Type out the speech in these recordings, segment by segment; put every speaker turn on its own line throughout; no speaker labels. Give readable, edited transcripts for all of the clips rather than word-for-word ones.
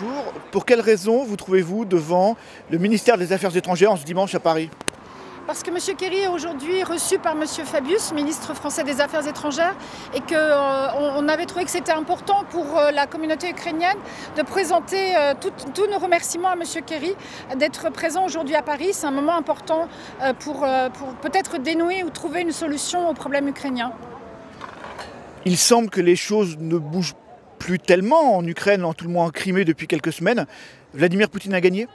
bonjour. Pour quelles raisons vous trouvez-vous devant le ministère des Affaires étrangères en ce dimanche à Paris?
Parce que M. Kerry est aujourd'hui reçu par M. Fabius, ministre français des Affaires étrangères, et qu'on avait trouvé que c'était important pour la communauté ukrainienne de présenter tous nos remerciements à M. Kerry d'être présent aujourd'hui à Paris. C'est un moment important pour peut-être dénouer ou trouver une solution au problème ukrainien.
Il semble que les choses ne bougent plus tellement en Ukraine, en tout le moins en Crimée depuis quelques semaines. Vladimir Poutine a gagné?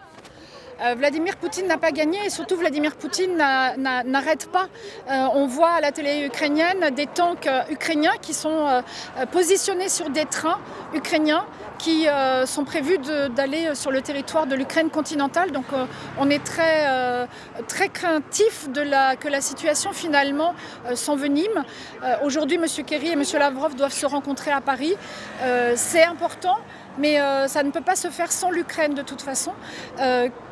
Vladimir Poutine n'a pas gagné et surtout Vladimir Poutine n'arrête pas. On voit à la télé ukrainienne des tanks ukrainiens qui sont positionnés sur des trains ukrainiens qui sont prévus d'aller sur le territoire de l'Ukraine continentale. Donc on est très craintif que la situation finalement s'envenime. Aujourd'hui, M. Kerry et M. Lavrov doivent se rencontrer à Paris. C'est important. Mais ça ne peut pas se faire sans l'Ukraine de toute façon.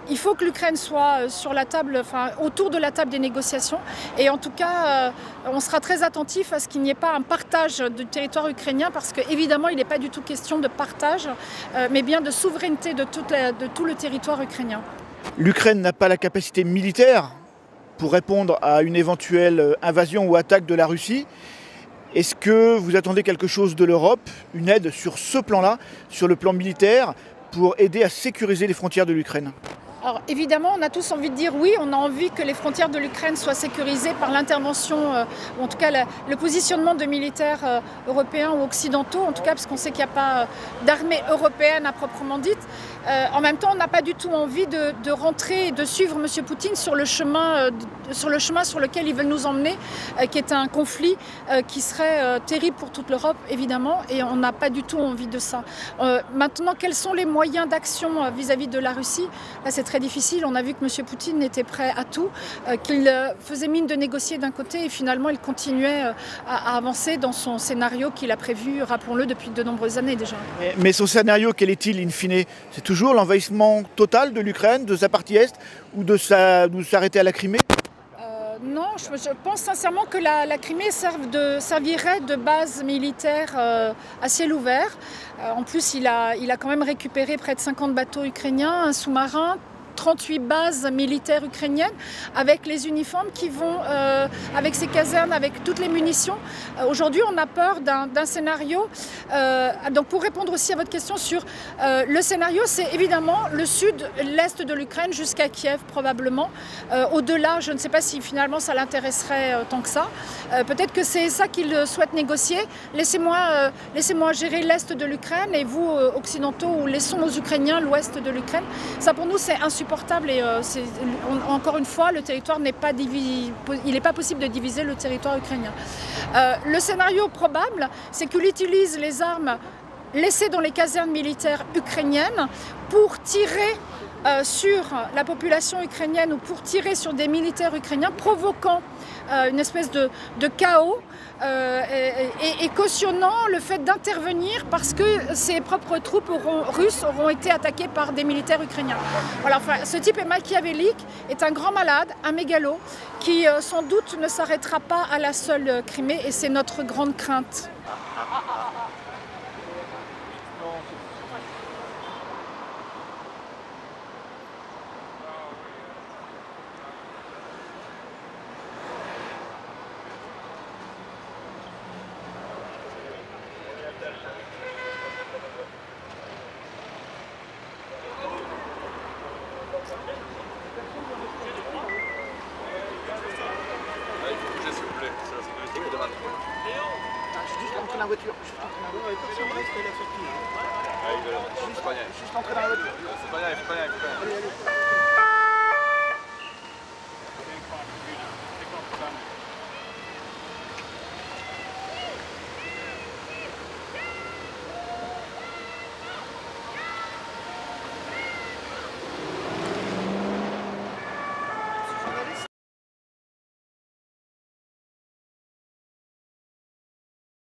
Il faut que l'Ukraine soit sur la table, enfin, autour de la table des négociations. Et en tout cas, on sera très attentif à ce qu'il n'y ait pas un partage du territoire ukrainien parce qu'évidemment, il n'est pas du tout question de partage, mais bien de souveraineté de tout le territoire ukrainien.
L'Ukraine n'a pas la capacité militaire pour répondre à une éventuelle invasion ou attaque de la Russie. Est-ce que vous attendez quelque chose de l'Europe, une aide sur ce plan-là, sur le plan militaire, pour aider à sécuriser les frontières de l'Ukraine?
Alors évidemment, on a tous envie de dire oui, on a envie que les frontières de l'Ukraine soient sécurisées par l'intervention, ou en tout cas le positionnement de militaires européens ou occidentaux, en tout cas parce qu'on sait qu'il n'y a pas d'armée européenne à proprement dite. En même temps, on n'a pas du tout envie de rentrer et de suivre M. Poutine sur le chemin sur lequel il veut nous emmener, qui est un conflit qui serait terrible pour toute l'Europe, évidemment, et on n'a pas du tout envie de ça. Maintenant, quels sont les moyens d'action vis-à-vis de la Russie? Là, c'est très difficile. On a vu que M. Poutine était prêt à tout, qu'il faisait mine de négocier d'un côté et finalement il continuait à avancer dans son scénario qu'il a prévu, rappelons-le, depuis de nombreuses années déjà.
Mais son scénario, quel est-il in fine? C'est toujours l'envahissement total de l'Ukraine, de sa partie est, ou de s'arrêter à la Crimée?
Non, je pense sincèrement que la Crimée servirait de base militaire à ciel ouvert. En plus, il a quand même récupéré près de 50 bateaux ukrainiens, un sous-marin, 38 bases militaires ukrainiennes avec les uniformes qui vont avec ces casernes, avec toutes les munitions. Aujourd'hui, on a peur d'un scénario. Donc pour répondre aussi à votre question sur le scénario, c'est évidemment le sud, l'est de l'Ukraine jusqu'à Kiev probablement. Au-delà, je ne sais pas si finalement ça l'intéresserait tant que ça. Peut-être que c'est ça qu'il souhaite négocier. Laissez-moi gérer l'est de l'Ukraine et vous, occidentaux, laissons aux Ukrainiens l'ouest de l'Ukraine. Ça pour nous, c'est insupportable et encore une fois, le territoire n'est pas divisé, il n'est pas possible de diviser le territoire ukrainien. Le scénario probable, c'est qu'il utilise les armes laissées dans les casernes militaires ukrainiennes pour tirer sur la population ukrainienne ou pour tirer sur des militaires ukrainiens, provoquant une espèce de chaos et cautionnant le fait d'intervenir parce que ses propres troupes russes auront été attaquées par des militaires ukrainiens. Voilà, enfin, ce type est machiavélique, est un grand malade, un mégalo, qui sans doute ne s'arrêtera pas à la seule Crimée et c'est notre grande crainte.
Dans la voiture. Juste entrer dans la voiture.
C'est pas bien, il faut pas y aller.
Allez, allez.